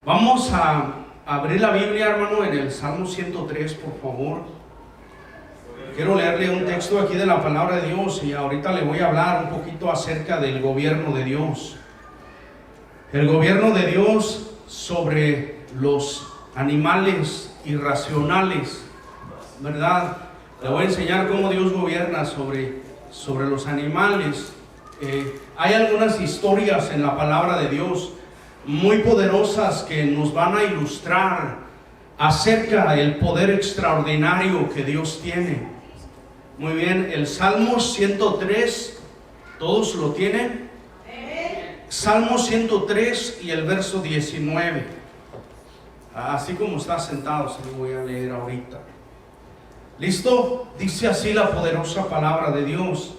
Vamos a abrir la Biblia, hermano, en el Salmo 103, por favor. Quiero leerle un texto aquí de la palabra de Dios y ahorita le voy a hablar un poquito acerca del gobierno de Dios. El gobierno de Dios sobre los animales irracionales, ¿verdad? Le voy a enseñar cómo Dios gobierna sobre los animales. Hay algunas historias en la palabra de Dios muy poderosas que nos van a ilustrar acerca del poder extraordinario que Dios tiene. Muy bien, el Salmo 103, ¿todos lo tienen? Salmo 103 y el verso 19. Así como está sentado, se lo voy a leer ahorita. ¿Listo? Dice así la poderosa palabra de Dios: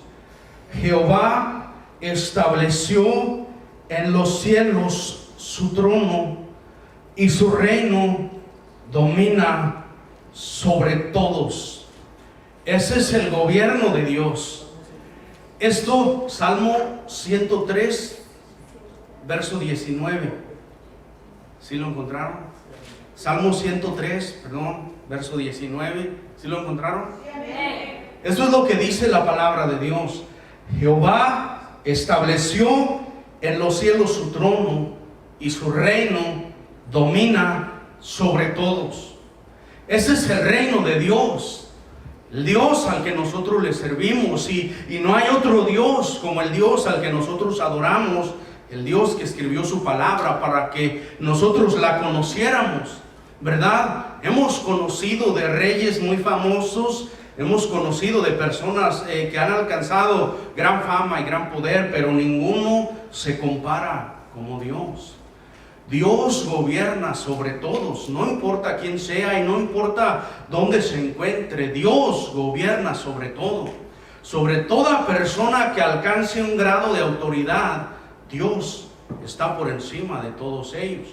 Jehová estableció en los cielos su trono, y su reino domina sobre todos. Ese es el gobierno de Dios. Esto, Salmo 103, verso 19. ¿Sí lo encontraron? Salmo 103, verso 19. ¿Sí lo encontraron? Esto es lo que dice la palabra de Dios. Jehová estableció en los cielos su trono, y su reino domina sobre todos. Ese es el reino de Dios, el Dios al que nosotros le servimos, y no hay otro Dios como el Dios al que nosotros adoramos, el Dios que escribió su palabra para que nosotros la conociéramos, ¿verdad? Hemos conocido de reyes muy famosos, hemos conocido de personas que han alcanzado gran fama y gran poder, pero ninguno se compara como Dios. Dios gobierna sobre todos, no importa quién sea y no importa dónde se encuentre. Dios gobierna sobre todo, sobre toda persona que alcance un grado de autoridad. Dios está por encima de todos ellos.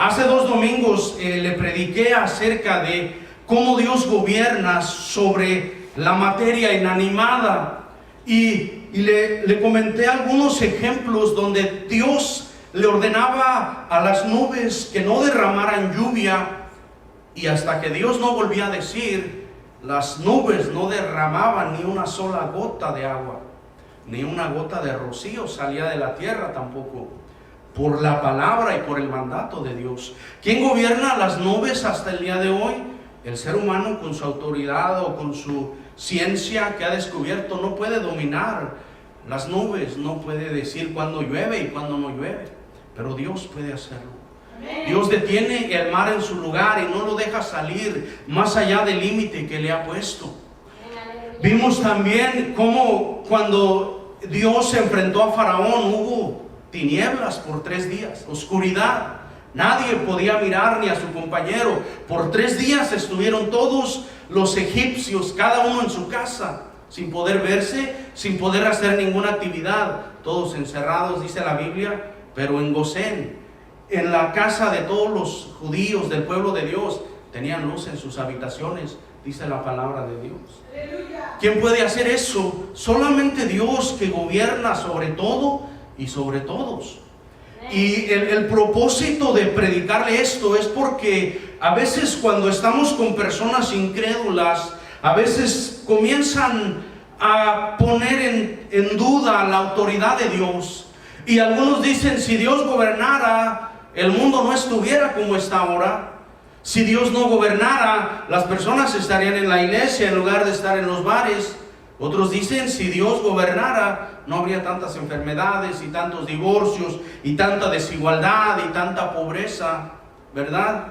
Hace 2 domingos le prediqué acerca de cómo Dios gobierna sobre la materia inanimada y le comenté algunos ejemplos donde Dios le ordenaba a las nubes que no derramaran lluvia, y hasta que Dios no volvía a decir, las nubes no derramaban ni una sola gota de agua, ni una gota de rocío salía de la tierra tampoco, por la palabra y por el mandato de Dios. ¿Quién gobierna las nubes hasta el día de hoy? El ser humano, con su autoridad o con su ciencia que ha descubierto, no puede dominar las nubes, no puede decir cuándo llueve y cuándo no llueve. Pero Dios puede hacerlo. Dios detiene el mar en su lugar y no lo deja salir más allá del límite que le ha puesto. Vimos también cómo cuando Dios se enfrentó a Faraón hubo tinieblas por 3 días, oscuridad. Nadie podía mirar ni a su compañero. Por 3 días estuvieron todos los egipcios, cada uno en su casa, sin poder verse, sin poder hacer ninguna actividad, todos encerrados, dice la Biblia. Pero en Gosén, en la casa de todos los judíos del pueblo de Dios, tenían luz en sus habitaciones, dice la palabra de Dios. ¡Aleluya! ¿Quién puede hacer eso? Solamente Dios, que gobierna sobre todo y sobre todos. Y el propósito de predicarle esto es porque a veces cuando estamos con personas incrédulas, a veces comienzan a poner en duda la autoridad de Dios. Y algunos dicen, si Dios gobernara, el mundo no estuviera como está ahora. Si Dios no gobernara, las personas estarían en la iglesia en lugar de estar en los bares. Otros dicen, si Dios gobernara, no habría tantas enfermedades y tantos divorcios y tanta desigualdad y tanta pobreza, ¿verdad?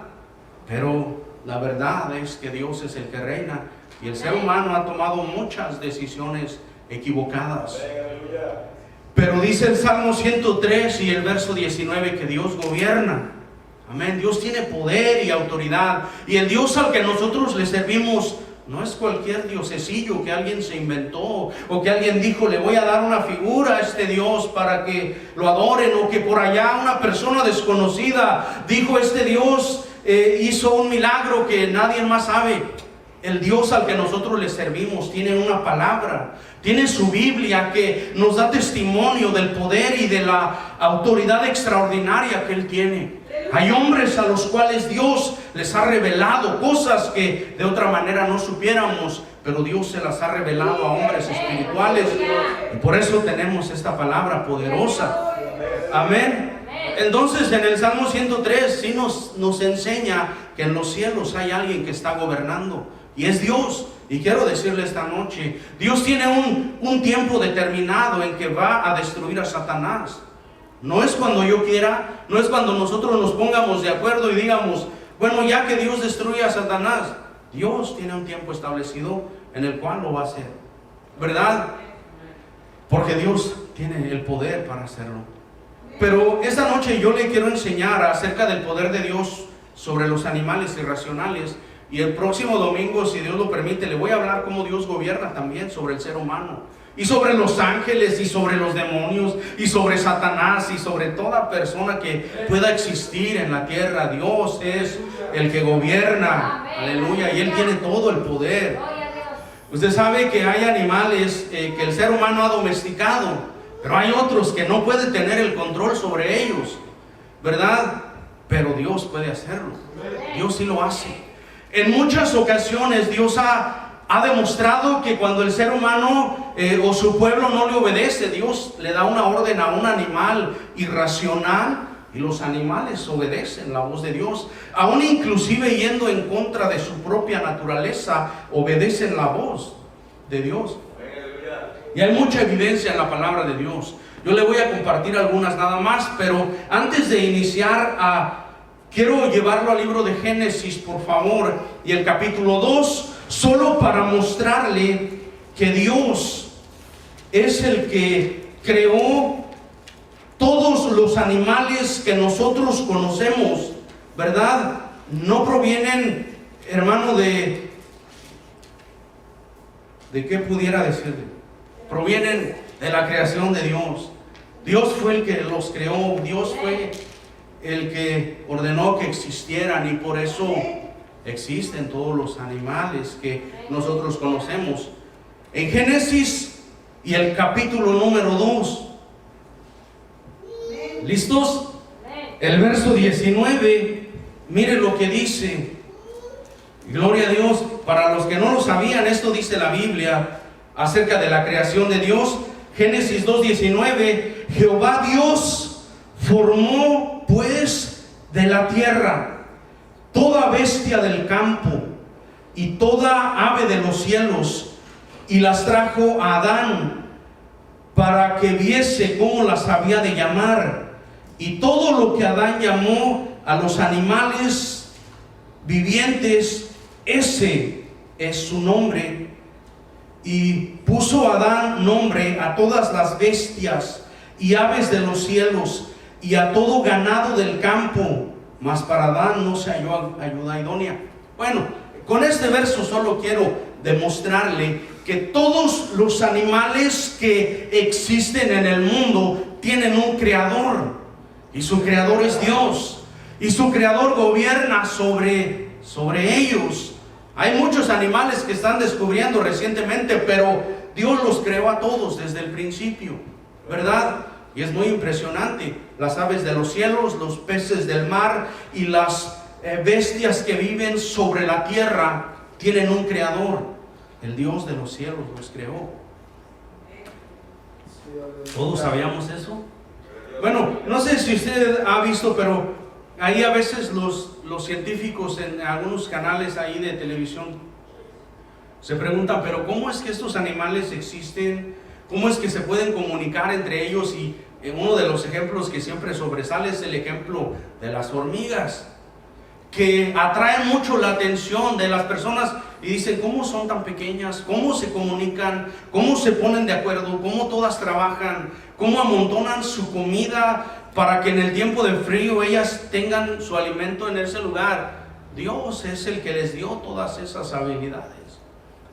Pero la verdad es que Dios es el que reina y el ser humano ha tomado muchas decisiones equivocadas. Pero dice el Salmo 103 y el verso 19 que Dios gobierna. Amén. Dios tiene poder y autoridad. Y el Dios al que nosotros le servimos no es cualquier diosesillo que alguien se inventó, o que alguien dijo, le voy a dar una figura a este Dios para que lo adoren, o que por allá una persona desconocida dijo, este Dios hizo un milagro que nadie más sabe. El Dios al que nosotros le servimos tiene una palabra, tiene su Biblia que nos da testimonio del poder y de la autoridad extraordinaria que Él tiene. Hay hombres a los cuales Dios les ha revelado cosas que de otra manera no supiéramos, pero Dios se las ha revelado a hombres espirituales, y por eso tenemos esta palabra poderosa. Amén. Entonces en el Salmo 103 sí nos enseña que en los cielos hay alguien que está gobernando, y es Dios. Y quiero decirle esta noche, Dios tiene un tiempo determinado en que va a destruir a Satanás. No es cuando yo quiera, no es cuando nosotros nos pongamos de acuerdo y digamos, bueno, ya que Dios destruye a Satanás. Dios tiene un tiempo establecido en el cual lo va a hacer, ¿verdad? Porque Dios tiene el poder para hacerlo. Pero esta noche yo le quiero enseñar acerca del poder de Dios sobre los animales irracionales. Y el próximo domingo, si Dios lo permite, le voy a hablar cómo Dios gobierna también sobre el ser humano, y sobre los ángeles, y sobre los demonios, y sobre Satanás, y sobre toda persona que pueda existir en la tierra. Dios es el que gobierna, aleluya, y Él tiene todo el poder. Usted sabe que hay animales que el ser humano ha domesticado, pero hay otros que no puede tener el control sobre ellos, ¿verdad? Pero Dios puede hacerlo. Dios sí lo hace. En muchas ocasiones Dios ha demostrado que cuando el ser humano o su pueblo no le obedece, Dios le da una orden a un animal irracional, y los animales obedecen la voz de Dios. Aún inclusive yendo en contra de su propia naturaleza, obedecen la voz de Dios. Y hay mucha evidencia en la palabra de Dios. Yo le voy a compartir algunas nada más, pero antes de iniciar quiero llevarlo al libro de Génesis, por favor, y el capítulo 2, solo para mostrarle que Dios es el que creó todos los animales que nosotros conocemos, ¿verdad? No provienen, hermano, ¿de qué pudiera decirle? Provienen de la creación de Dios. Dios fue el que los creó, Dios fue el que ordenó que existieran, y por eso existen todos los animales que nosotros conocemos. En Génesis y el capítulo número 2, ¿listos? El verso 19, mire lo que dice. Gloria a Dios. Para los que no lo sabían, esto dice la Biblia acerca de la creación de Dios. Génesis 2:19, Jehová Dios formó pues de la tierra toda bestia del campo y toda ave de los cielos, y las trajo a Adán para que viese cómo las había de llamar. Y todo lo que Adán llamó a los animales vivientes, ese es su nombre. Y puso Adán nombre a todas las bestias y aves de los cielos, y a todo ganado del campo, mas para Adán no se halló ayuda idónea. Bueno, con este verso solo quiero demostrarle que todos los animales que existen en el mundo tienen un creador, y su creador es Dios, y su creador gobierna sobre ellos. Hay muchos animales que están descubriendo recientemente, pero Dios los creó a todos desde el principio, ¿verdad? Y es muy impresionante. Las aves de los cielos, los peces del mar y las bestias que viven sobre la tierra tienen un creador. El Dios de los cielos los creó. ¿Todos sabíamos eso? Bueno, no sé si usted ha visto, pero ahí a veces los científicos en algunos canales ahí de televisión se preguntan, pero ¿cómo es que estos animales existen? ¿Cómo es que se pueden comunicar entre ellos? Y uno de los ejemplos que siempre sobresale es el ejemplo de las hormigas, que atraen mucho la atención de las personas y dicen, ¿cómo son tan pequeñas? ¿Cómo se comunican? ¿Cómo se ponen de acuerdo? ¿Cómo todas trabajan? ¿Cómo amontonan su comida para que en el tiempo de frío ellas tengan su alimento en ese lugar? Dios es el que les dio todas esas habilidades,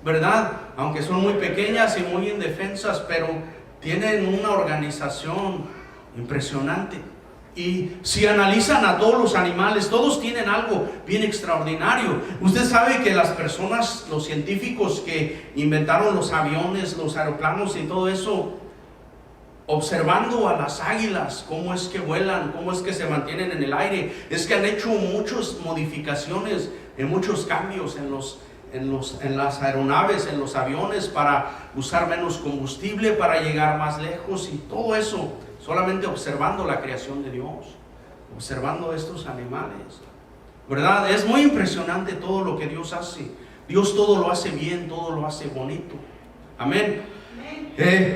¿verdad? Aunque son muy pequeñas y muy indefensas, pero tienen una organización impresionante. Y si analizan a todos los animales, todos tienen algo bien extraordinario. Usted sabe que las personas, los científicos que inventaron los aviones, los aeroplanos y todo eso, observando a las águilas, cómo es que vuelan, cómo es que se mantienen en el aire. Es que han hecho muchas modificaciones, muchos cambios en las aeronaves, en los aviones, para usar menos combustible, para llegar más lejos, y todo eso solamente observando la creación de Dios, observando estos animales, ¿verdad? Es muy impresionante todo lo que Dios hace. Dios todo lo hace bien, todo lo hace bonito. Amén.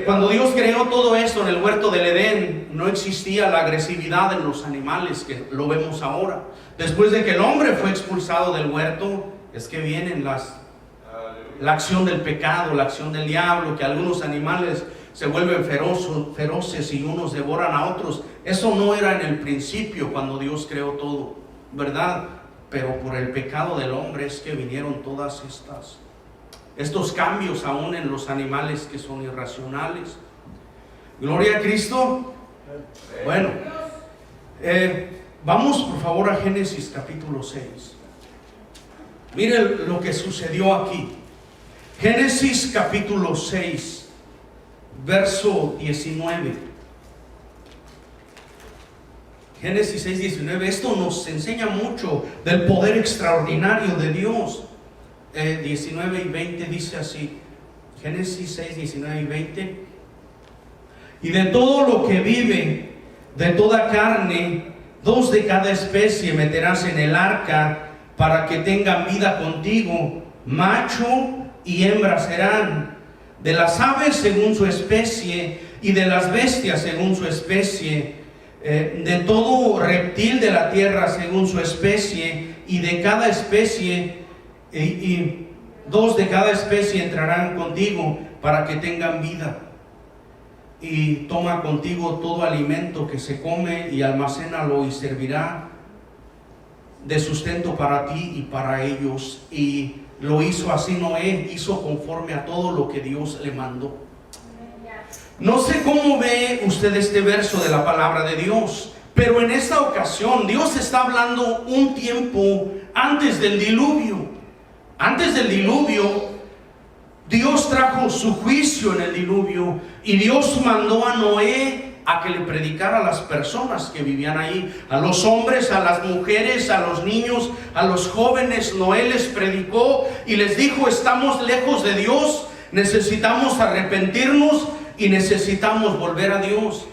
Cuando Dios creó todo esto en el huerto del Edén, no existía la agresividad en los animales que lo vemos ahora. Después de que el hombre fue expulsado del huerto, es que vienen la acción del pecado, la acción del diablo, que algunos animales se vuelven feroces y unos devoran a otros. Eso no era en el principio cuando Dios creó todo, ¿verdad? Pero por el pecado del hombre es que vinieron todas estos cambios aún en los animales que son irracionales. Gloria a Cristo. Bueno, vamos por favor a Génesis capítulo 6. Miren lo que sucedió aquí. Génesis capítulo 6, verso 19. Génesis 6, 19. Esto nos enseña mucho del poder extraordinario de Dios. 19 y 20 dice así. Génesis 6, 19 y 20. Y de todo lo que vive, de toda carne, 2 de cada especie meterás en el arca, para que tengan vida contigo. Macho y hembra serán. De las aves según su especie, y de las bestias según su especie, de todo reptil de la tierra según su especie, y de cada especie, y 2 de cada especie entrarán contigo, para que tengan vida. Y toma contigo todo alimento que se come, y almacénalo, y servirá de sustento para ti y para ellos. Y lo hizo así Noé, hizo conforme a todo lo que Dios le mandó. No sé cómo ve usted este verso de la palabra de Dios, pero en esta ocasión Dios está hablando un tiempo antes del diluvio. Antes del diluvio, Dios trajo su juicio en el diluvio, y Dios mandó a Noé a que le predicara a las personas que vivían ahí, a los hombres, a las mujeres, a los niños, a los jóvenes. Noé les predicó y les dijo: estamos lejos de Dios, necesitamos arrepentirnos y necesitamos volver a Dios.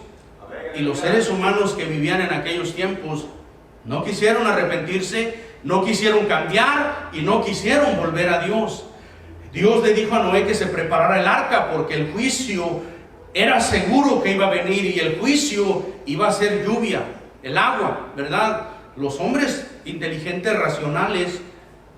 Y los seres humanos que vivían en aquellos tiempos no quisieron arrepentirse, no quisieron cambiar y no quisieron volver a Dios. Dios le dijo a Noé que se preparara el arca, porque el juicio era seguro que iba a venir, y el juicio iba a ser lluvia, el agua, ¿verdad? Los hombres inteligentes, racionales,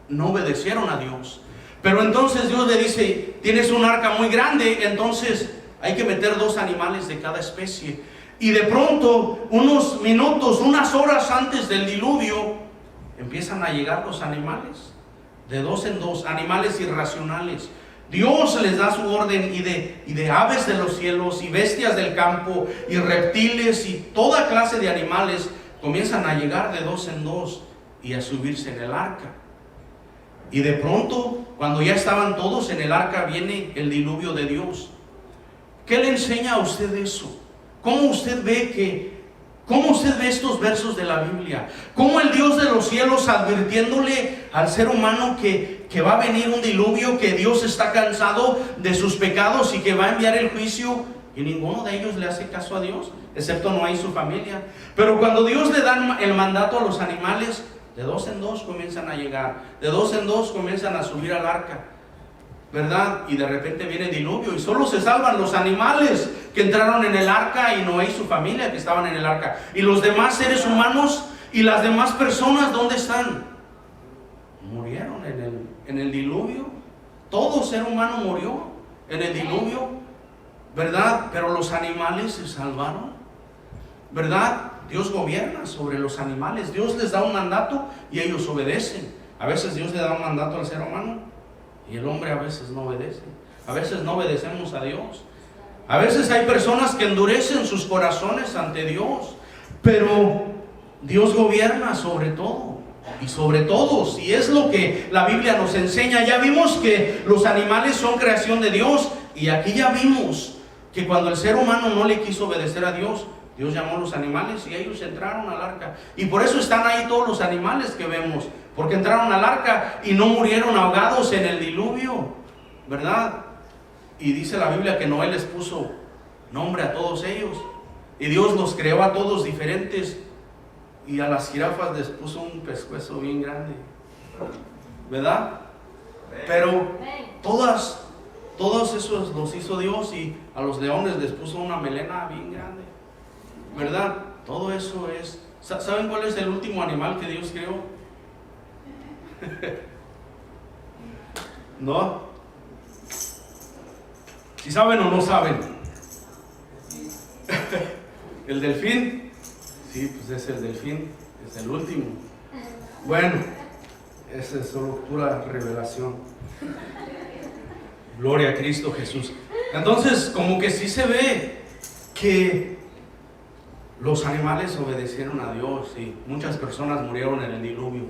no obedecieron a Dios. Pero entonces Dios le dice: tienes un arca muy grande, entonces hay que meter 2 animales de cada especie. Y de pronto, unos minutos, unas horas antes del diluvio, empiezan a llegar los animales, de 2 en 2, animales irracionales. Dios les da su orden, y de aves de los cielos, y bestias del campo, y reptiles, y toda clase de animales comienzan a llegar de 2 en 2 y a subirse en el arca. Y de pronto, cuando ya estaban todos en el arca, viene el diluvio de Dios. ¿Qué le enseña a usted eso? ¿Cómo usted ve estos versos de la Biblia? ¿Cómo el Dios de los cielos, advirtiéndole al ser humano que va a venir un diluvio, que Dios está cansado de sus pecados y que va a enviar el juicio, y ninguno de ellos le hace caso a Dios, excepto Noé y su familia? Pero cuando Dios le da el mandato a los animales, de 2 en 2 comienzan a llegar, de 2 en 2 comienzan a subir al arca, ¿verdad? Y de repente viene el diluvio, y solo se salvan los animales que entraron en el arca, y Noé y su familia que estaban en el arca. Y los demás seres humanos y las demás personas, ¿dónde están? Murieron en el diluvio. Todo ser humano murió en el diluvio, ¿verdad? Pero los animales se salvaron, ¿verdad? Dios gobierna sobre los animales. Dios les da un mandato y ellos obedecen. A veces Dios le da un mandato al ser humano y el hombre a veces no obedece. A veces no obedecemos a Dios. A veces hay personas que endurecen sus corazones ante Dios, pero Dios gobierna sobre todo y sobre todos, y es lo que la Biblia nos enseña. Ya vimos que los animales son creación de Dios, y aquí ya vimos que cuando el ser humano no le quiso obedecer a Dios, Dios llamó a los animales y ellos entraron al arca. Y por eso están ahí todos los animales que vemos, porque entraron al arca y no murieron ahogados en el diluvio, ¿verdad? Y dice la Biblia que Noé les puso nombre a todos ellos. Y Dios los creó a todos diferentes. Y a las jirafas les puso un pescuezo bien grande, ¿verdad? Pero todos esos los hizo Dios, y a los leones les puso una melena bien grande, ¿verdad? Todo eso es... ¿Saben cuál es el último animal que Dios creó? ¿No? ¿Si saben o no saben? ¿El delfín? Sí, pues es el delfín, es el último. Bueno, esa es solo pura revelación. Gloria a Cristo Jesús. Entonces, como que sí se ve que los animales obedecieron a Dios y muchas personas murieron en el diluvio.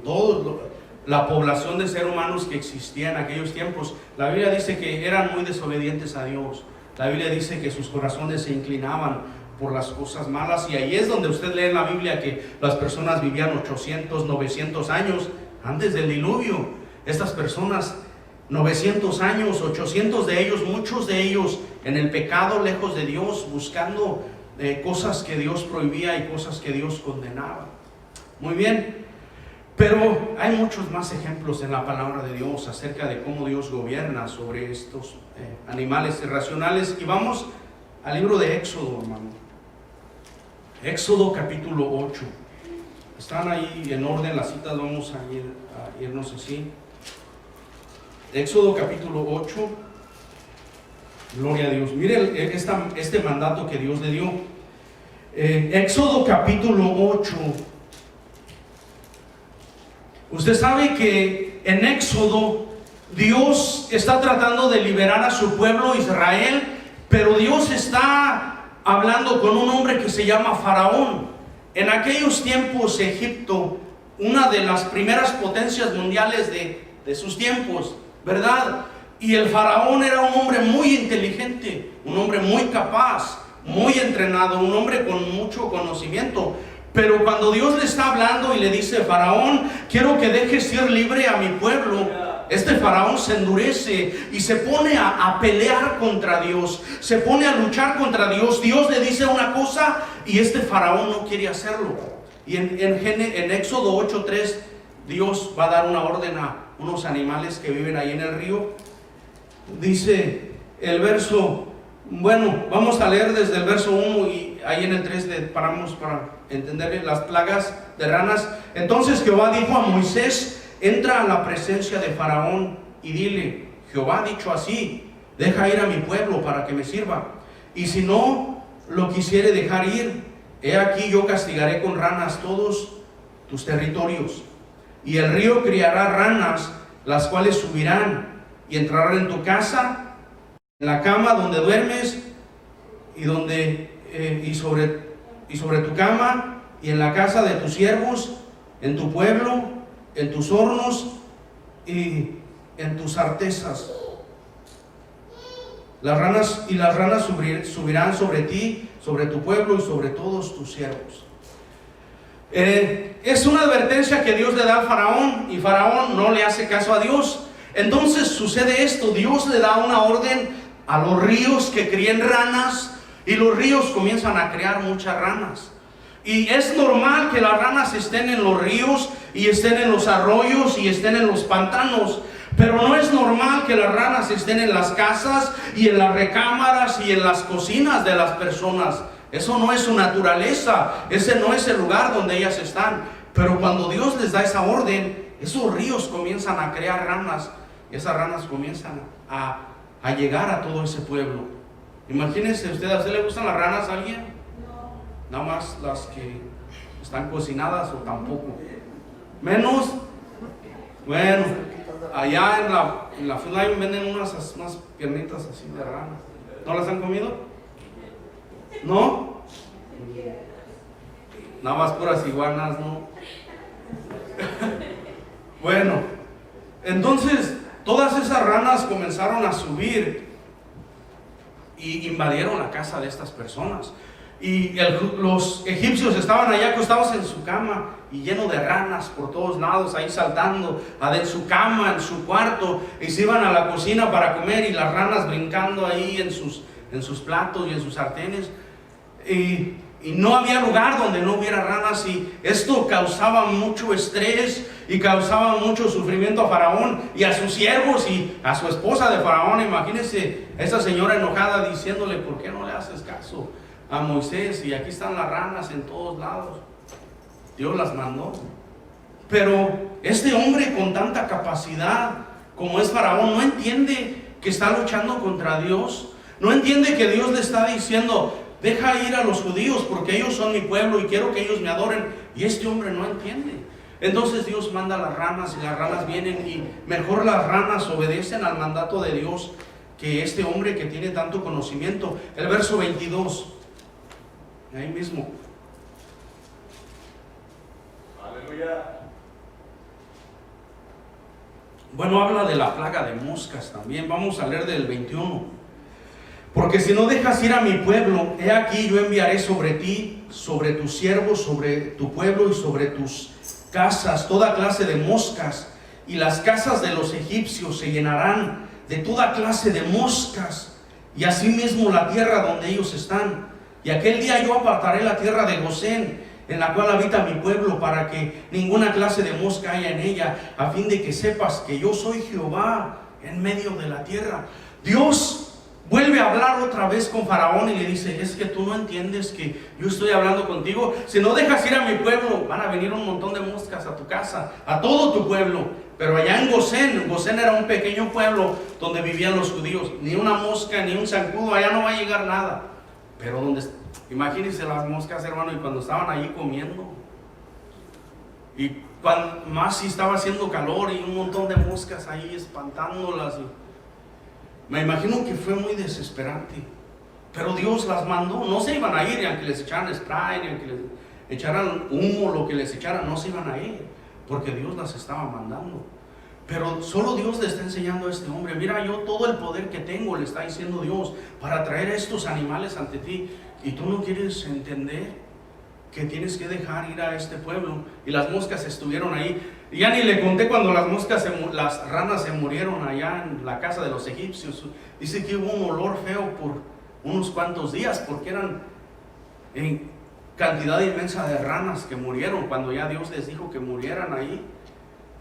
La población de seres humanos que existía en aquellos tiempos, la Biblia dice que eran muy desobedientes a Dios. La Biblia dice que sus corazones se inclinaban por las cosas malas, y ahí es donde usted lee en la Biblia que las personas vivían 800, 900 años antes del diluvio. Estas personas, 900 años, 800 de ellos, muchos de ellos en el pecado, lejos de Dios, buscando cosas que Dios prohibía y cosas que Dios condenaba. Muy bien, pero hay muchos más ejemplos en la palabra de Dios acerca de cómo Dios gobierna sobre estos animales irracionales. Y vamos al libro de Éxodo, hermano. Éxodo capítulo 8. Están ahí en orden las citas, vamos a irnos así. Éxodo capítulo 8. Gloria a Dios. Mire este mandato que Dios le dio. Éxodo capítulo 8. Usted sabe que en Éxodo Dios está tratando de liberar a su pueblo Israel, pero Dios está hablando con un hombre que se llama Faraón. En aquellos tiempos Egipto, una de las primeras potencias mundiales de sus tiempos, ¿verdad? Y el Faraón era un hombre muy inteligente, un hombre muy capaz, muy entrenado, un hombre con mucho conocimiento. Pero cuando Dios le está hablando y le dice: Faraón, quiero que dejes ir libre a mi pueblo, este Faraón se endurece y se pone a pelear contra Dios, se pone a luchar contra Dios. Dios le dice una cosa y este Faraón no quiere hacerlo. Y en Éxodo 8:3 Dios va a dar una orden a unos animales que viven ahí en el río. Dice el verso, bueno, vamos a leer desde el verso 1 y ahí en el 3 paramos para entender las plagas de ranas. Entonces Jehová dijo a Moisés: entra a la presencia de Faraón y dile: Jehová ha dicho así, deja ir a mi pueblo para que me sirva. Y si no lo quisiere dejar ir, he aquí yo castigaré con ranas todos tus territorios. Y el río criará ranas, las cuales subirán y entrarán en tu casa, en la cama donde duermes, y sobre tu cama, y en la casa de tus siervos, en tu pueblo, en tus hornos y en tus artesas. Las ranas subirán sobre ti, sobre tu pueblo y sobre todos tus siervos. Es una advertencia que Dios le da al Faraón, y Faraón no le hace caso a Dios. Entonces sucede esto: Dios le da una orden a los ríos que críen ranas, y los ríos comienzan a crear muchas ranas. Y es normal que las ranas estén en los ríos y estén en los arroyos y estén en los pantanos, pero no es normal que las ranas estén en las casas y en las recámaras y en las cocinas de las personas. Eso no es su naturaleza, ese no es el lugar donde ellas están. Pero cuando Dios les da esa orden, esos ríos comienzan a crear ranas, y esas ranas comienzan a llegar a todo ese pueblo. Imagínense usted, ¿a usted le gustan las ranas a alguien? Nada más las que están cocinadas, o tampoco. Menos, bueno, allá en la Food Lion venden unas piernitas así de rana. ¿No las han comido? ¿No? Nada más puras iguanas, ¿no? Bueno, entonces todas esas ranas comenzaron a subir y invadieron la casa de estas personas. Y los egipcios estaban allá acostados en su cama y lleno de ranas por todos lados, ahí saltando en su cama, en su cuarto, y se iban a la cocina para comer y las ranas brincando ahí en sus platos y en sus sartenes. Y no había lugar donde no hubiera ranas, y esto causaba mucho estrés y causaba mucho sufrimiento a Faraón y a sus siervos y a su esposa de Faraón. Imagínense esa señora enojada diciéndole: ¿por qué no le haces caso a Moisés? Y aquí están las ranas en todos lados. Dios las mandó. Pero este hombre con tanta capacidad como es Faraón no entiende que está luchando contra Dios. No entiende que Dios le está diciendo: deja ir a los judíos porque ellos son mi pueblo y quiero que ellos me adoren. Y este hombre no entiende. Entonces Dios manda a las ranas y las ranas vienen, y mejor las ranas obedecen al mandato de Dios que este hombre que tiene tanto conocimiento. El verso 22, ahí mismo. Aleluya. Bueno, habla de la plaga de moscas también. Vamos a leer del 21. Porque si no dejas ir a mi pueblo, he aquí yo enviaré sobre ti, sobre tus siervos, sobre tu pueblo y sobre tus casas toda clase de moscas, y las casas de los egipcios se llenarán de toda clase de moscas, y asimismo la tierra donde ellos están. Y aquel día yo apartaré la tierra de Gosén, en la cual habita mi pueblo, para que ninguna clase de mosca haya en ella, a fin de que sepas que yo soy Jehová en medio de la tierra. Dios vuelve a hablar otra vez con Faraón y le dice: es que tú no entiendes que yo estoy hablando contigo. Si no dejas ir a mi pueblo, van a venir un montón de moscas a tu casa, a todo tu pueblo. Pero allá en Gosén era un pequeño pueblo donde vivían los judíos. Ni una mosca, ni un zancudo, allá no va a llegar nada. Pero imagínense las moscas, hermano, y cuando estaban allí comiendo, y más si estaba haciendo calor y un montón de moscas ahí espantándolas, me imagino que fue muy desesperante. Pero Dios las mandó. No se iban a ir, ni aunque les echaran spray, ni aunque les echaran humo, lo que les echaran, no se iban a ir, porque Dios las estaba mandando. Pero solo Dios le está enseñando a este hombre: mira, yo todo el poder que tengo, le está diciendo Dios, para traer a estos animales ante ti, y tú no quieres entender que tienes que dejar ir a este pueblo. Y las moscas estuvieron ahí. Y ya ni le conté cuando las ranas se murieron allá en la casa de los egipcios. Dice que hubo un olor feo por unos cuantos días, porque eran en cantidad inmensa de ranas que murieron cuando ya Dios les dijo que murieran ahí.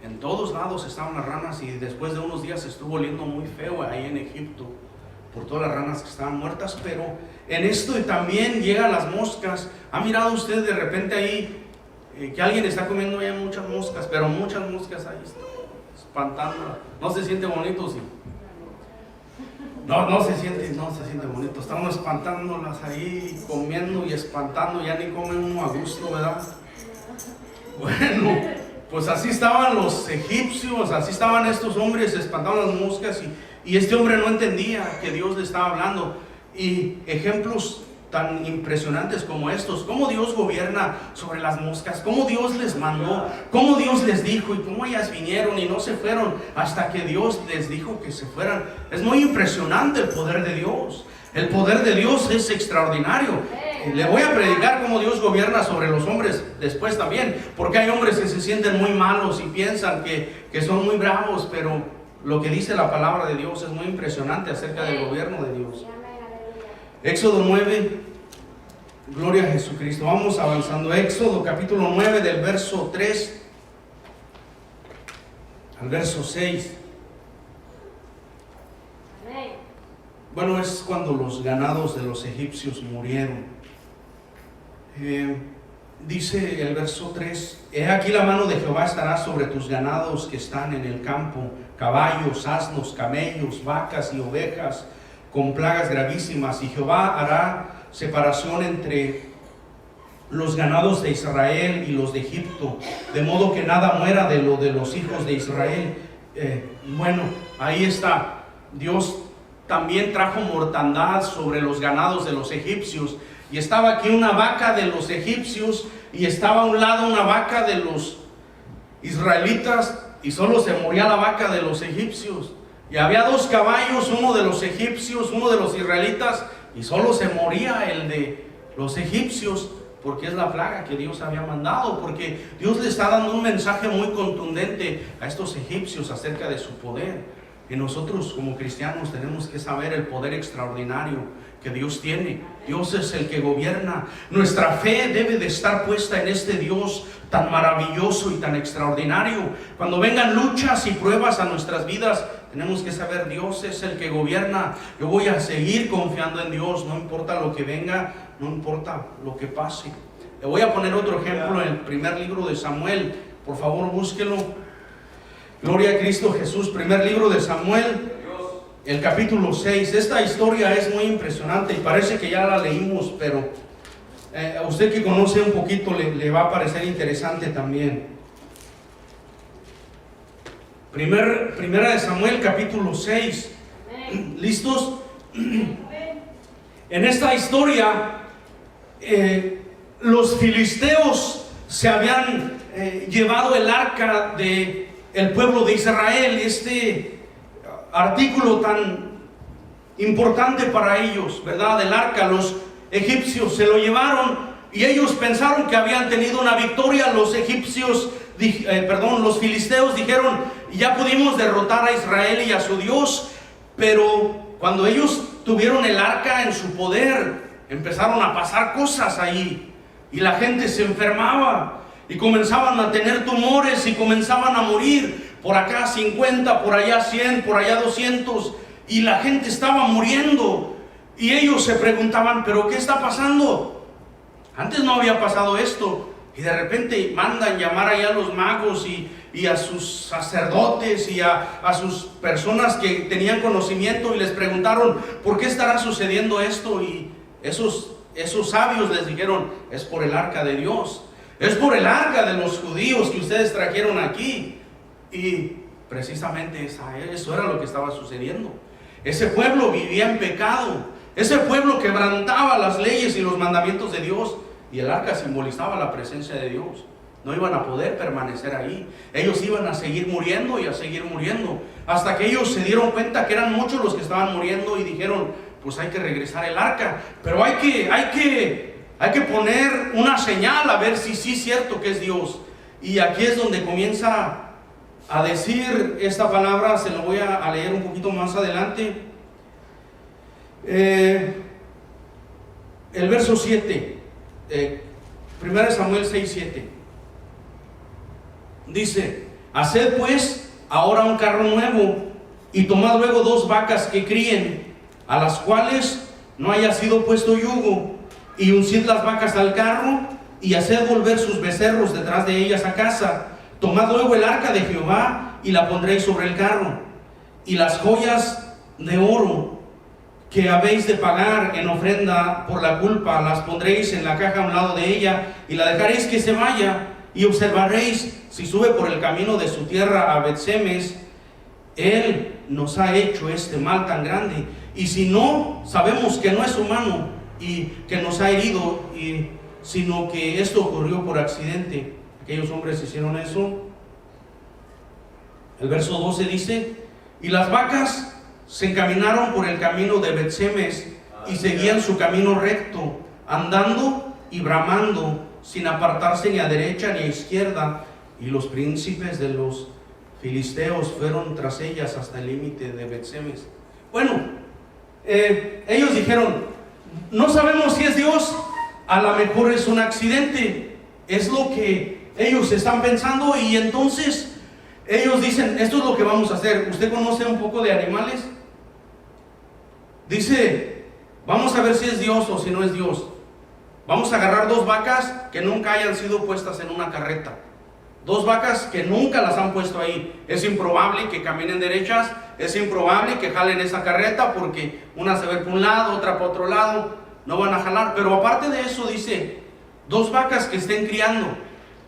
En todos lados estaban las ranas, y después de unos días estuvo oliendo muy feo ahí en Egipto por todas las ranas que estaban muertas. Pero en esto también llegan las moscas. ¿Ha mirado usted de repente ahí que alguien está comiendo ya muchas moscas, pero muchas moscas ahí están espantándolas? ¿No se siente bonito? Sí. No se siente bonito. Están espantándolas ahí, comiendo y espantando. Ya ni comen uno a gusto, ¿verdad? Bueno, pues así estaban los egipcios, así estaban estos hombres espantando las moscas, y este hombre no entendía que Dios le estaba hablando. Y ejemplos tan impresionantes como estos, cómo Dios gobierna sobre las moscas, cómo Dios les mandó, cómo Dios les dijo, y cómo ellas vinieron y no se fueron hasta que Dios les dijo que se fueran. Es muy impresionante el poder de Dios. El poder de Dios es extraordinario. Le voy a predicar cómo Dios gobierna sobre los hombres después también, porque hay hombres que se sienten muy malos y piensan que son muy bravos, pero lo que dice la palabra de Dios es muy impresionante acerca del gobierno de Dios. Éxodo 9, gloria a Jesucristo. Vamos avanzando. Éxodo capítulo 9, del verso 3 al verso 6. Bueno, es cuando los ganados de los egipcios murieron. Dice el verso 3: he aquí la mano de Jehová estará sobre tus ganados que están en el campo, caballos, asnos, camellos, vacas y ovejas, con plagas gravísimas, y Jehová hará separación entre los ganados de Israel y los de Egipto, de modo que nada muera de lo de los hijos de Israel. Bueno, ahí está. Dios también trajo mortandad sobre los ganados de los egipcios, y estaba aquí una vaca de los egipcios y estaba a un lado una vaca de los israelitas, y solo se moría la vaca de los egipcios. Y había 2 caballos, uno de los egipcios, uno de los israelitas, y solo se moría el de los egipcios, porque es la plaga que Dios había mandado, porque Dios le está dando un mensaje muy contundente a estos egipcios acerca de su poder. Y nosotros como cristianos tenemos que saber el poder extraordinario que Dios tiene. Dios es el que gobierna. Nuestra fe debe de estar puesta en este Dios tan maravilloso y tan extraordinario. Cuando vengan luchas y pruebas a nuestras vidas, tenemos que saber, Dios es el que gobierna. Yo voy a seguir confiando en Dios, no importa lo que venga, no importa lo que pase. Le voy a poner otro ejemplo en el primer libro de Samuel. Por favor, búsquelo. Gloria a Cristo Jesús. Primer libro de Samuel, el capítulo 6. Esta historia es muy impresionante y parece que ya la leímos, pero a usted que conoce un poquito le va a parecer interesante también. Primera de Samuel, capítulo 6. ¿Listos? En esta historia, los filisteos se habían llevado el arca del pueblo de Israel, este artículo tan importante para ellos, ¿verdad? El arca. Los egipcios se lo llevaron y ellos pensaron que habían tenido una victoria. Los filisteos dijeron, ya pudimos derrotar a Israel y a su Dios. Pero cuando ellos tuvieron el arca en su poder, empezaron a pasar cosas ahí y la gente se enfermaba y comenzaban a tener tumores y comenzaban a morir. Por acá 50, por allá 100, por allá 200, y la gente estaba muriendo. Y ellos se preguntaban, ¿pero qué está pasando? Antes no había pasado esto. Y de repente mandan llamar allá a los magos y a sus sacerdotes y a sus personas que tenían conocimiento, y les preguntaron, ¿por qué estará sucediendo esto? Y esos sabios les dijeron, es por el arca de Dios, es por el arca de los judíos que ustedes trajeron aquí. Y precisamente eso era lo que estaba sucediendo. Ese pueblo vivía en pecado. Ese pueblo quebrantaba las leyes y los mandamientos de Dios. Y el arca simbolizaba la presencia de Dios. No iban a poder permanecer ahí. Ellos iban a seguir muriendo y a seguir muriendo. Hasta que ellos se dieron cuenta que eran muchos los que estaban muriendo y dijeron, pues hay que regresar el arca. Pero hay que poner una señal a ver si sí es cierto que es Dios. Y aquí es donde comienza a decir esta palabra. Se lo voy a leer un poquito más adelante. El verso 7, 1 Samuel 6, 7. Dice, haced pues ahora un carro nuevo, y tomad luego 2 vacas que críen, a las cuales no haya sido puesto yugo, y uncid las vacas al carro, y haced volver sus becerros detrás de ellas a casa. Tomad luego el arca de Jehová y la pondréis sobre el carro, y las joyas de oro que habéis de pagar en ofrenda por la culpa las pondréis en la caja a un lado de ella, y la dejaréis que se vaya, y observaréis si sube por el camino de su tierra a Bet-Semes. Él nos ha hecho este mal tan grande, y si no, sabemos que no es humano y que nos ha herido, sino que esto ocurrió por accidente. Aquellos hombres hicieron eso. El verso 12 dice, y las vacas se encaminaron por el camino de Bet-Semes y seguían su camino recto, andando y bramando, sin apartarse ni a derecha ni a izquierda. Y los príncipes de los filisteos fueron tras ellas hasta el límite de Bet-Semes. Bueno, ellos dijeron, no sabemos si es Dios, a lo mejor es un accidente. Es lo que ellos están pensando, y entonces ellos dicen, esto es lo que vamos a hacer. ¿Usted conoce un poco de animales? Dice, vamos a ver si es Dios o si no es Dios. Vamos a agarrar 2 vacas que nunca hayan sido puestas en una carreta. 2 vacas que nunca las han puesto ahí. Es improbable que caminen derechas, es improbable que jalen esa carreta, porque una se ve por un lado, otra por otro lado, no van a jalar. Pero aparte de eso dice, 2 vacas que estén criando.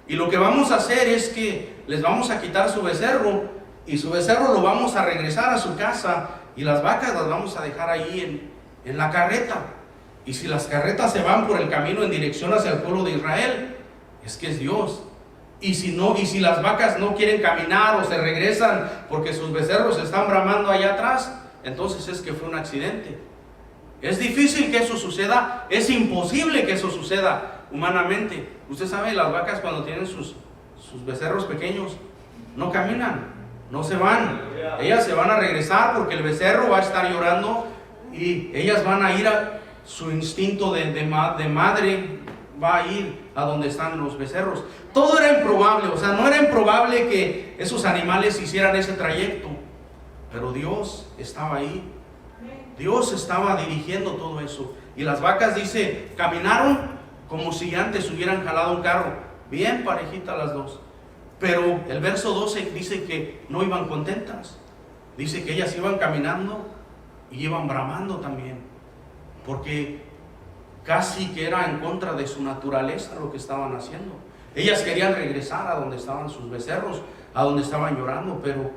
Y lo que vamos a hacer es que les vamos a quitar su becerro, y su becerro lo vamos a regresar a su casa, y las vacas las vamos a dejar ahí en la carreta. Y si las carretas se van por el camino en dirección hacia el pueblo de Israel, es que es Dios. Y si las vacas no quieren caminar o se regresan porque sus becerros están bramando allá atrás, entonces es que fue un accidente. Es difícil que eso suceda, es imposible que eso suceda humanamente. Usted sabe, las vacas cuando tienen sus becerros pequeños, no caminan, no se van. Ellas se van a regresar porque el becerro va a estar llorando y ellas van a ir a su instinto de madre, va a ir a donde están los becerros. Todo era improbable, o sea, no era improbable que esos animales hicieran ese trayecto, pero Dios estaba ahí. Dios estaba dirigiendo todo eso. Y las vacas, dice, caminaron como si antes hubieran jalado un carro, bien parejitas las dos. Pero el verso 12 dice que no iban contentas. Dice que ellas iban caminando y iban bramando también, porque casi que era en contra de su naturaleza lo que estaban haciendo. Ellas querían regresar a donde estaban sus becerros, a donde estaban llorando, pero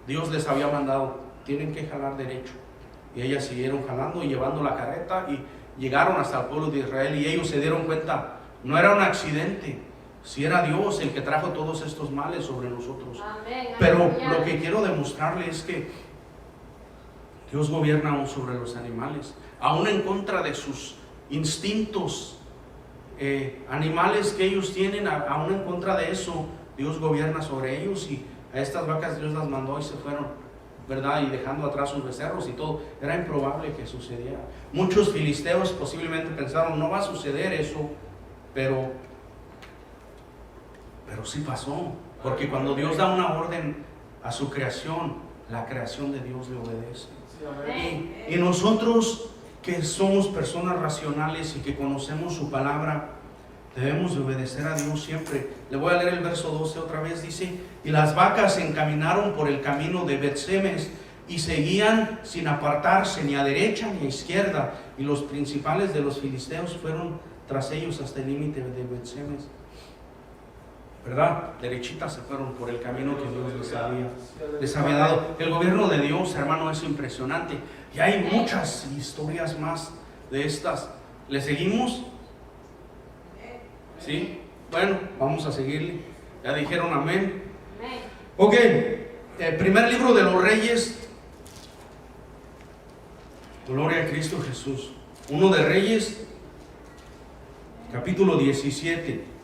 Dios les había mandado, tienen que jalar derecho. Y ellas siguieron jalando y llevando la carreta y llegaron hasta el pueblo de Israel, y ellos se dieron cuenta, no era un accidente, si era Dios el que trajo todos estos males sobre nosotros. Amén. Pero lo que quiero demostrarles es que Dios gobierna aún sobre los animales, aún en contra de sus instintos animales que ellos tienen, aún en contra de eso, Dios gobierna sobre ellos. Y a estas vacas Dios las mandó y se fueron, ¿verdad? Y dejando atrás sus becerros y todo. Era improbable que sucediera. Muchos filisteos posiblemente pensaron, no va a suceder eso, pero sí pasó, porque cuando Dios da una orden a su creación, la creación de Dios le obedece. Y nosotros, que somos personas racionales y que conocemos su palabra, debemos de obedecer a Dios siempre. Le voy a leer el verso 12 otra vez. Dice: y las vacas se encaminaron por el camino de Bet-Semes y seguían sin apartarse ni a derecha ni a izquierda, y los principales de los filisteos fueron tras ellos hasta el límite de Bet-Semes. ¿Verdad? Derechitas se fueron por el camino que Dios les había dado. El gobierno de Dios, hermano, es impresionante. Y hay muchas historias más de estas. ¿Le seguimos? ¿Sí? Bueno, vamos a seguirle. Ya dijeron amén. Ok, el primer libro de los Reyes. Gloria a Cristo Jesús. Uno de Reyes, capítulo 17.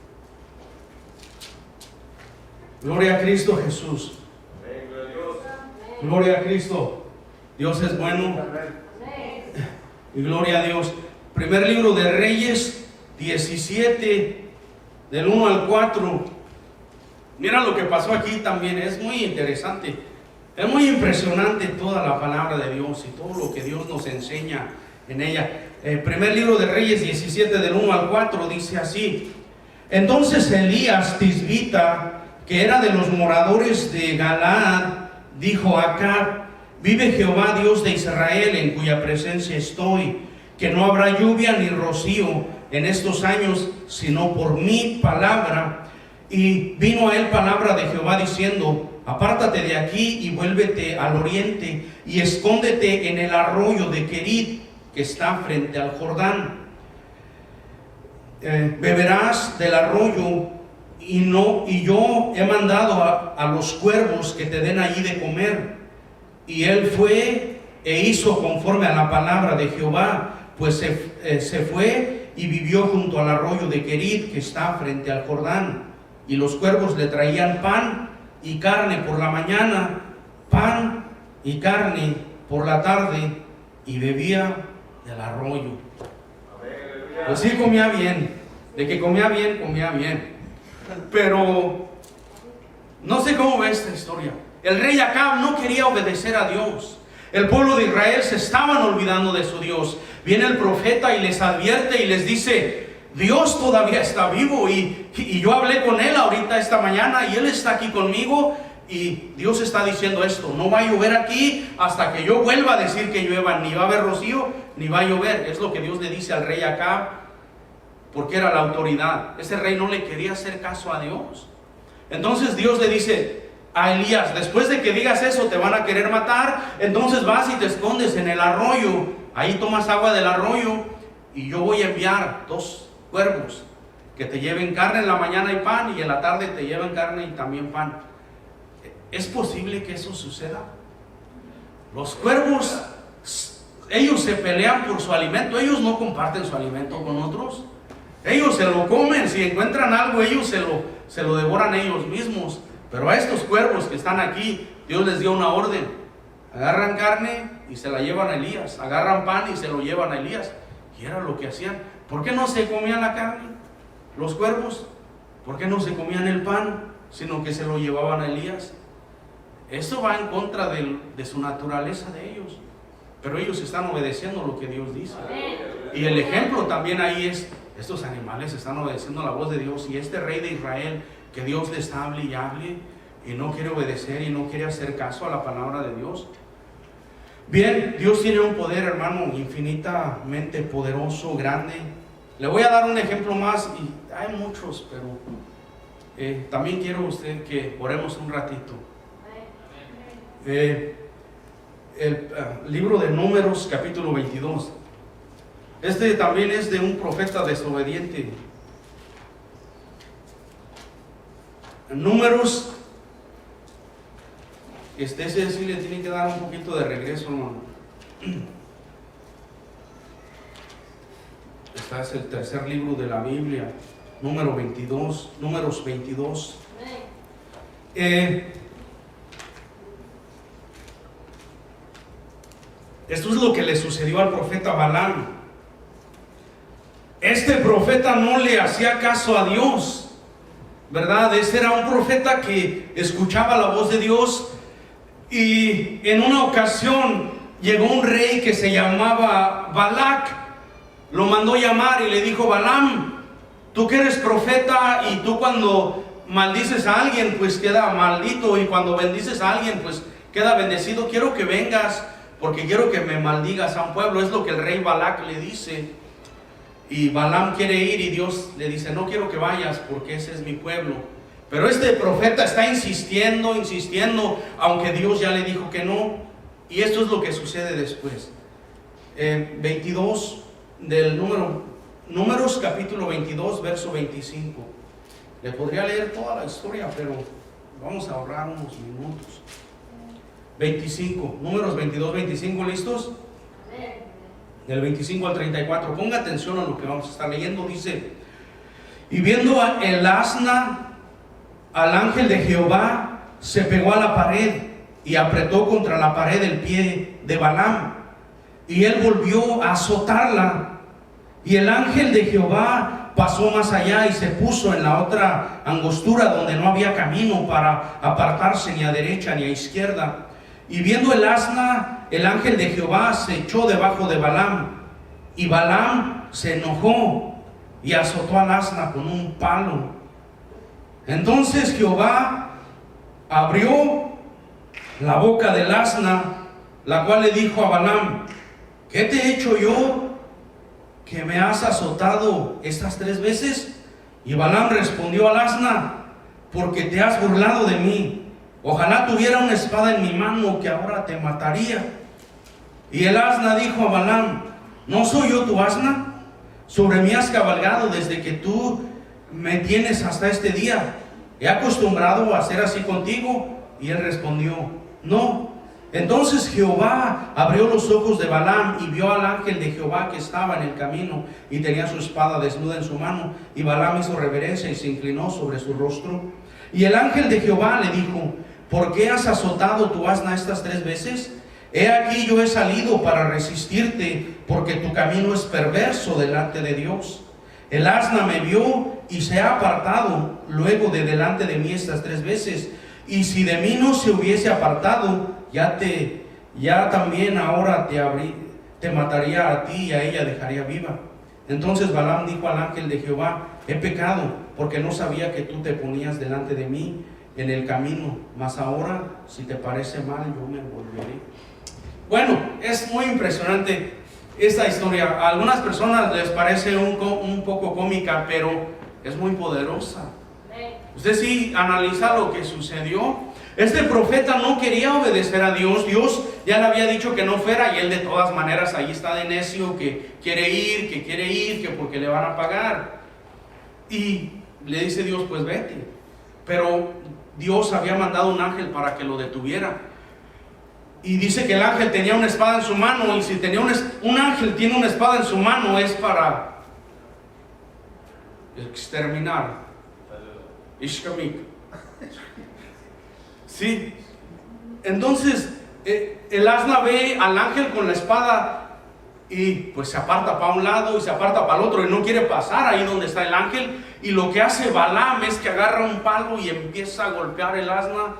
Gloria a Cristo Jesús. Gloria a Cristo. Dios es bueno. Y gloria a Dios. Primer libro de Reyes 17, del 1 al 4. Mira lo que pasó aquí también. Es muy interesante. Es muy impresionante toda la palabra de Dios y todo lo que Dios nos enseña en ella. Primer libro de Reyes 17, del 1 al 4, dice así: entonces Elías Tisbita, que era de los moradores de Galaad, dijo a Acab: vive Jehová Dios de Israel, en cuya presencia estoy, que no habrá lluvia ni rocío en estos años, sino por mi palabra. Y vino a él palabra de Jehová diciendo: apártate de aquí y vuélvete al oriente y escóndete en el arroyo de Querit, que está frente al Jordán. Beberás del arroyo, y yo he mandado a los cuervos que te den allí de comer. Y él fue e hizo conforme a la palabra de Jehová, pues se fue y vivió junto al arroyo de Querit, que está frente al Jordán. Y los cuervos le traían pan y carne por la mañana, pan y carne por la tarde, y bebía del arroyo. Pues sí, comía bien. De que comía bien, comía bien. Pero no sé cómo ve esta historia. El rey Acab no quería obedecer a Dios. El pueblo de Israel se estaban olvidando de su Dios. Viene el profeta y les advierte y les dice: Dios todavía está vivo, y yo hablé con él ahorita esta mañana y él está aquí conmigo, y Dios está diciendo esto: no va a llover aquí hasta que yo vuelva a decir que llueva, ni va a haber rocío ni va a llover. Es lo que Dios le dice al rey Acab, porque era la autoridad. Ese rey no le quería hacer caso a Dios. Entonces Dios le dice a Elías: después de que digas eso te van a querer matar, entonces vas y te escondes en el arroyo, ahí tomas agua del arroyo, y yo voy a enviar 2 cuervos que te lleven carne en la mañana y pan, y en la tarde te lleven carne y también pan. ¿Es posible que eso suceda? Los cuervos, ellos se pelean por su alimento, ellos no comparten su alimento con otros. Ellos se lo comen, si encuentran algo, ellos se lo devoran ellos mismos. Pero a estos cuervos que están aquí, Dios les dio una orden: agarran carne y se la llevan a Elías, agarran pan y se lo llevan a Elías. Y era lo que hacían. ¿Por qué no se comían la carne los cuervos? ¿Por qué no se comían el pan, sino que se lo llevaban a Elías? Eso va en contra de su naturaleza de ellos, pero ellos están obedeciendo lo que Dios dice. Y el ejemplo también ahí es: estos animales están obedeciendo la voz de Dios, y este rey de Israel, que Dios les hable y hable, y no quiere obedecer y no quiere hacer caso a la palabra de Dios. Bien, Dios tiene un poder, hermano, infinitamente poderoso, grande. Le voy a dar un ejemplo más, y hay muchos, pero también quiero usted que oremos un ratito. El libro de Números, capítulo 22. Este también es de un profeta desobediente. Números, ese sí le tiene que dar un poquito de regreso, hermano. Este es el tercer libro de la Biblia, Números 22. Esto es lo que le sucedió al profeta Balaam. Este profeta no le hacía caso a Dios, ¿verdad? Este era un profeta que escuchaba la voz de Dios, y en una ocasión llegó un rey que se llamaba Balac. Lo mandó llamar y le dijo: Balaam, tú que eres profeta, y tú cuando maldices a alguien pues queda maldito, y cuando bendices a alguien pues queda bendecido. Quiero que vengas porque quiero que me maldigas a un pueblo. Es lo que el rey Balac le dice. Y Balaam quiere ir, y Dios le dice: no quiero que vayas porque ese es mi pueblo. Pero este profeta está insistiendo, aunque Dios ya le dijo que no. Y esto es lo que sucede después. 22 del Números capítulo 22, verso 25. Le podría leer toda la historia, pero vamos a ahorrar unos minutos. 25, Números 22, 25, ¿listos? Del 25 al 34, ponga atención a lo que vamos a estar leyendo. Dice: y viendo el asna al ángel de Jehová, se pegó a la pared y apretó contra la pared el pie de Balaam, y él volvió a azotarla. Y el ángel de Jehová pasó más allá y se puso en la otra angostura, donde no había camino para apartarse ni a derecha ni a izquierda. Y viendo el asna, el ángel de Jehová se echó debajo de Balaam, y Balaam se enojó y azotó al asna con un palo. Entonces Jehová abrió la boca del asna, la cual le dijo a Balaam: ¿qué te he hecho yo que me has azotado estas 3 veces? Y Balaam respondió al asna: porque te has burlado de mí. Ojalá tuviera una espada en mi mano, que ahora te mataría. Y el asna dijo a Balaam: ¿no soy yo tu asna? Sobre mí has cabalgado desde que tú me tienes hasta este día. ¿He acostumbrado a hacer así contigo? Y él respondió: no. Entonces Jehová abrió los ojos de Balaam, y vio al ángel de Jehová que estaba en el camino, y tenía su espada desnuda en su mano. Y Balaam hizo reverencia y se inclinó sobre su rostro. Y el ángel de Jehová le dijo: ¿por qué has azotado tu asna estas 3 veces? He aquí, yo he salido para resistirte, porque tu camino es perverso delante de Dios. El asna me vio y se ha apartado luego de delante de mí estas 3 veces. Y si de mí no se hubiese apartado, ya también ahora te mataría a ti, y a ella dejaría viva. Entonces Balaam dijo al ángel de Jehová: he pecado, porque no sabía que tú te ponías delante de mí en el camino. Mas ahora, si te parece mal, yo me volveré. Bueno, es muy impresionante esta historia. A algunas personas les parece un poco cómica, pero es muy poderosa. Usted sí analiza lo que sucedió. Este profeta no quería obedecer a Dios. Dios ya le había dicho que no fuera, y él de todas maneras ahí está de necio, que quiere ir, que porque le van a pagar. Y le dice Dios, pues vete. Pero Dios había mandado un ángel para que lo detuviera. Y dice que el ángel tenía una espada en su mano. Y si tenía un ángel tiene una espada en su mano, es para exterminar. Ishkamik. Sí. Entonces el asna ve al ángel con la espada y pues se aparta para un lado y se aparta para el otro y no quiere pasar ahí donde está el ángel. Y lo que hace Balaam es que agarra un palo y empieza a golpear el asna.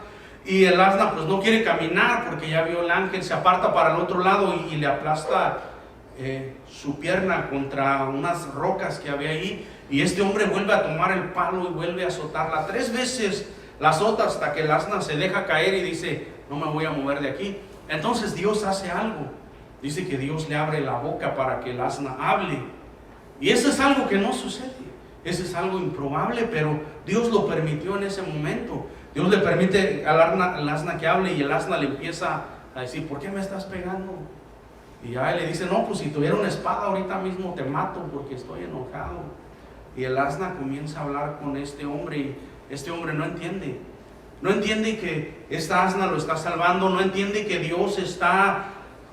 Y el asna pues no quiere caminar porque ya vio el ángel, se aparta para el otro lado y le aplasta su pierna contra unas rocas que había ahí. Y este hombre vuelve a tomar el palo y vuelve a azotarla 3 veces, la azota hasta que el asna se deja caer y dice, no me voy a mover de aquí. Entonces Dios hace algo, dice que Dios le abre la boca para que el asna hable. Y eso es algo que no sucede, eso es algo improbable, pero Dios lo permitió en ese momento. Dios le permite al asna que hable y el asna le empieza a decir, ¿por qué me estás pegando? Y ya él le dice, no, pues si tuviera una espada ahorita mismo te mato porque estoy enojado. Y el asna comienza a hablar con este hombre y este hombre no entiende. No entiende que esta asna lo está salvando, no entiende que Dios está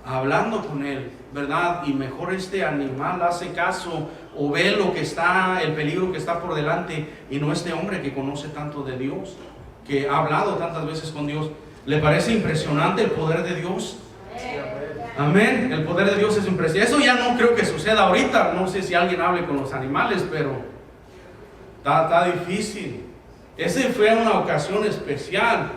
hablando con él, ¿verdad? Y mejor este animal hace caso o ve lo que está, el peligro que está por delante, y no este hombre que conoce tanto de Dios, que ha hablado tantas veces con Dios. ¿Le parece impresionante el poder de Dios? Amén. El poder de Dios es impresionante. Eso ya no creo que suceda ahorita. No sé si alguien hable con los animales, pero está difícil. Esa fue una ocasión especial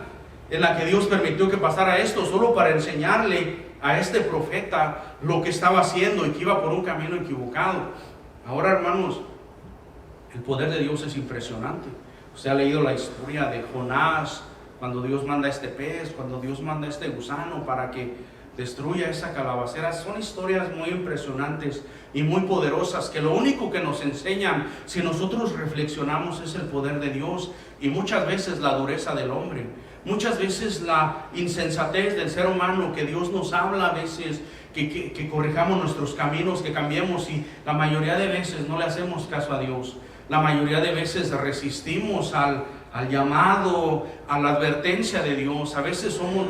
en la que Dios permitió que pasara esto, solo para enseñarle a este profeta lo que estaba haciendo y que iba por un camino equivocado. Ahora, hermanos, el poder de Dios es impresionante. Usted ha leído la historia de Jonás, cuando Dios manda este pez, cuando Dios manda este gusano para que destruya esa calabacera. Son historias muy impresionantes y muy poderosas que lo único que nos enseñan, si nosotros reflexionamos, es el poder de Dios y muchas veces la dureza del hombre, muchas veces la insensatez del ser humano, que Dios nos habla a veces que corrijamos nuestros caminos, que cambiemos, y la mayoría de veces no le hacemos caso a Dios. La mayoría de veces resistimos al llamado, a la advertencia de Dios. A veces somos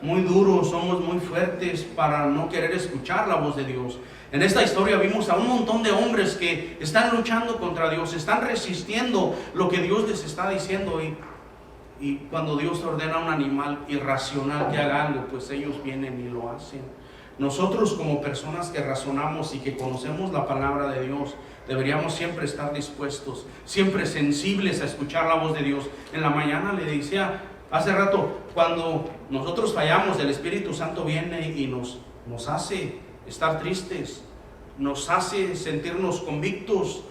muy duros, somos muy fuertes para no querer escuchar la voz de Dios. En esta historia vimos a un montón de hombres que están luchando contra Dios, están resistiendo lo que Dios les está diciendo, y cuando Dios ordena a un animal irracional que haga algo, pues ellos vienen y lo hacen. Nosotros, como personas que razonamos y que conocemos la palabra de Dios, deberíamos siempre estar dispuestos, siempre sensibles a escuchar la voz de Dios. En la mañana le decía hace rato, cuando nosotros fallamos, el Espíritu Santo viene y nos hace estar tristes, nos hace sentirnos convictos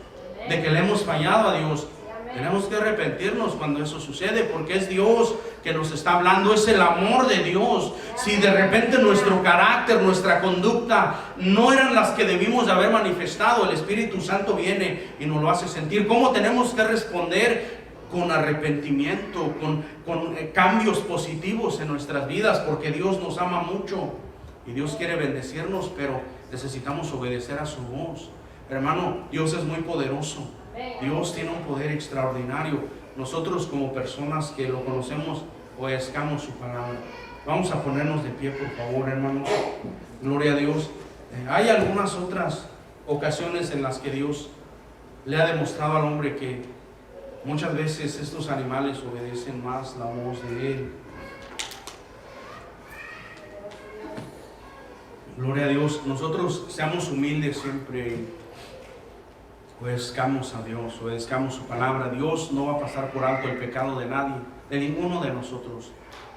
de que le hemos fallado a Dios. Tenemos que arrepentirnos cuando eso sucede, porque es Dios que nos está hablando, es el amor de Dios. Si de repente nuestro carácter, nuestra conducta no eran las que debimos de haber manifestado, el Espíritu Santo viene y nos lo hace sentir. ¿Cómo tenemos que responder? Con arrepentimiento, con cambios positivos en nuestras vidas, porque Dios nos ama mucho y Dios quiere bendecirnos, pero necesitamos obedecer a su voz. Hermano, Dios es muy poderoso. Dios tiene un poder extraordinario. Nosotros, como personas que lo conocemos, obedezcamos su palabra. Vamos a ponernos de pie, por favor, hermanos. Gloria a Dios. Hay algunas otras ocasiones en las que Dios le ha demostrado al hombre que muchas veces estos animales obedecen más la voz de Él. Gloria a Dios. Nosotros seamos humildes siempre. Obedezcamos a Dios, obedezcamos su palabra. Dios no va a pasar por alto el pecado de nadie, de ninguno de nosotros.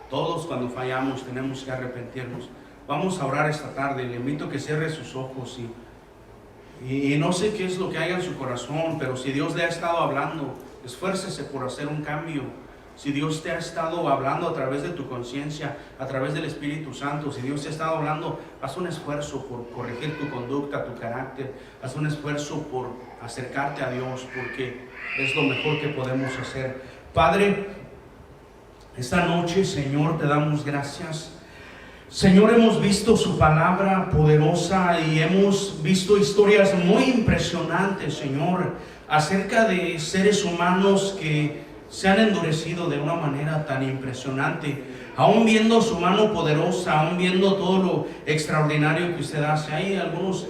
Todos, cuando fallamos, tenemos que arrepentirnos. Vamos a orar esta tarde. Le invito a que cierre sus ojos y no sé qué es lo que haya en su corazón, pero si Dios le ha estado hablando, esfuércese por hacer un cambio. Si Dios te ha estado hablando a través de tu conciencia, a través del Espíritu Santo, si Dios te ha estado hablando, haz un esfuerzo por corregir tu conducta, tu carácter. Haz un esfuerzo por acercarte a Dios, porque es lo mejor que podemos hacer. Padre, esta noche, Señor, te damos gracias. Señor, hemos visto su palabra poderosa y hemos visto historias muy impresionantes, Señor, acerca de seres humanos que se han endurecido de una manera tan impresionante, aún viendo su mano poderosa, aún viendo todo lo extraordinario que usted hace. Hay algunos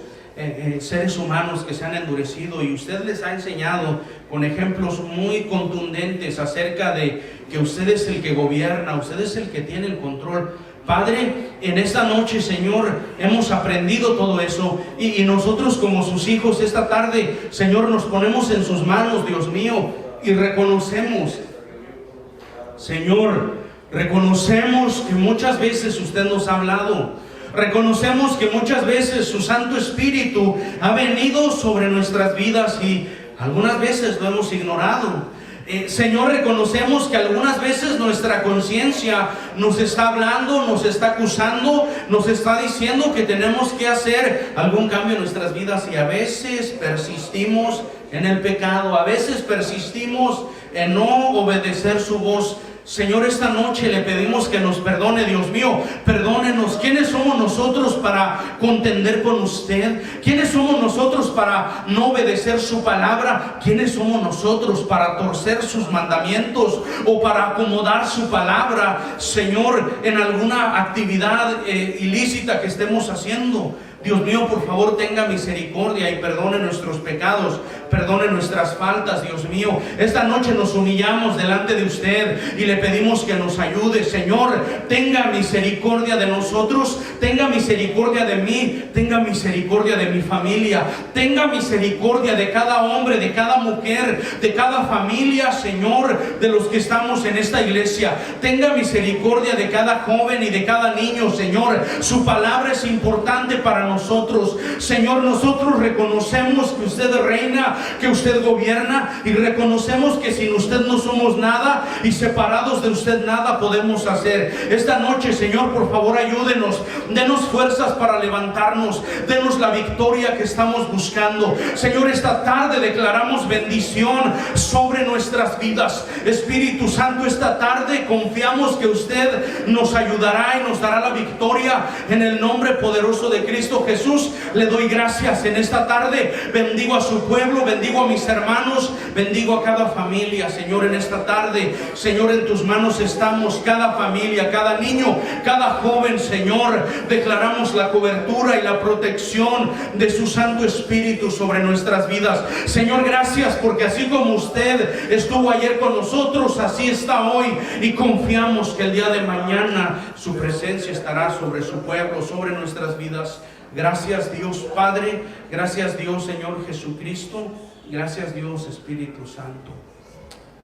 seres humanos que se han endurecido y usted les ha enseñado con ejemplos muy contundentes acerca de que usted es el que gobierna, usted es el que tiene el control. Padre, en esta noche, Señor, hemos aprendido todo eso y nosotros como sus hijos esta tarde, Señor, nos ponemos en sus manos, Dios mío, y reconocemos, Señor, reconocemos que muchas veces usted nos ha hablado. Reconocemos que muchas veces su Santo Espíritu ha venido sobre nuestras vidas y algunas veces lo hemos ignorado. Señor, reconocemos que algunas veces nuestra conciencia nos está hablando, nos está acusando, nos está diciendo que tenemos que hacer algún cambio en nuestras vidas y a veces persistimos en el pecado, a veces persistimos en no obedecer su voz. Señor, esta noche le pedimos que nos perdone, Dios mío, perdónenos. ¿Quiénes somos nosotros para contender con usted? ¿Quiénes somos nosotros para no obedecer su palabra? ¿Quiénes somos nosotros para torcer sus mandamientos o para acomodar su palabra, Señor, en alguna actividad ilícita que estemos haciendo? Dios mío, por favor, tenga misericordia y perdone nuestros pecados, perdone nuestras faltas, Dios mío. Esta noche nos humillamos delante de usted y le pedimos que nos ayude. Señor, tenga misericordia de nosotros, tenga misericordia de mí, tenga misericordia de mi familia, tenga misericordia de cada hombre, de cada mujer, de cada familia, Señor, de los que estamos en esta iglesia. Tenga misericordia de cada joven y de cada niño, Señor. Su palabra es importante para nosotros. Señor, nosotros reconocemos que usted reina, que usted gobierna y reconocemos que sin usted no somos nada y separados de usted nada podemos hacer. Esta noche, Señor, por favor ayúdenos, denos fuerzas para levantarnos, denos la victoria que estamos buscando. Señor, esta tarde declaramos bendición sobre nuestras vidas. Espíritu Santo, esta tarde confiamos que usted nos ayudará y nos dará la victoria en el nombre poderoso de Cristo Jesús. Le doy gracias en esta tarde. Bendigo a su pueblo, bendigo a mis hermanos, bendigo a cada familia, Señor, en esta tarde. Señor, en tus manos estamos, cada familia, cada niño, cada joven, Señor. Declaramos la cobertura y la protección de su Santo Espíritu sobre nuestras vidas. Señor, gracias porque así como usted estuvo ayer con nosotros, así está hoy, y confiamos que el día de mañana su presencia estará sobre su pueblo, sobre nuestras vidas. Gracias, Dios Padre, gracias, Dios Señor Jesucristo, gracias, Dios Espíritu Santo.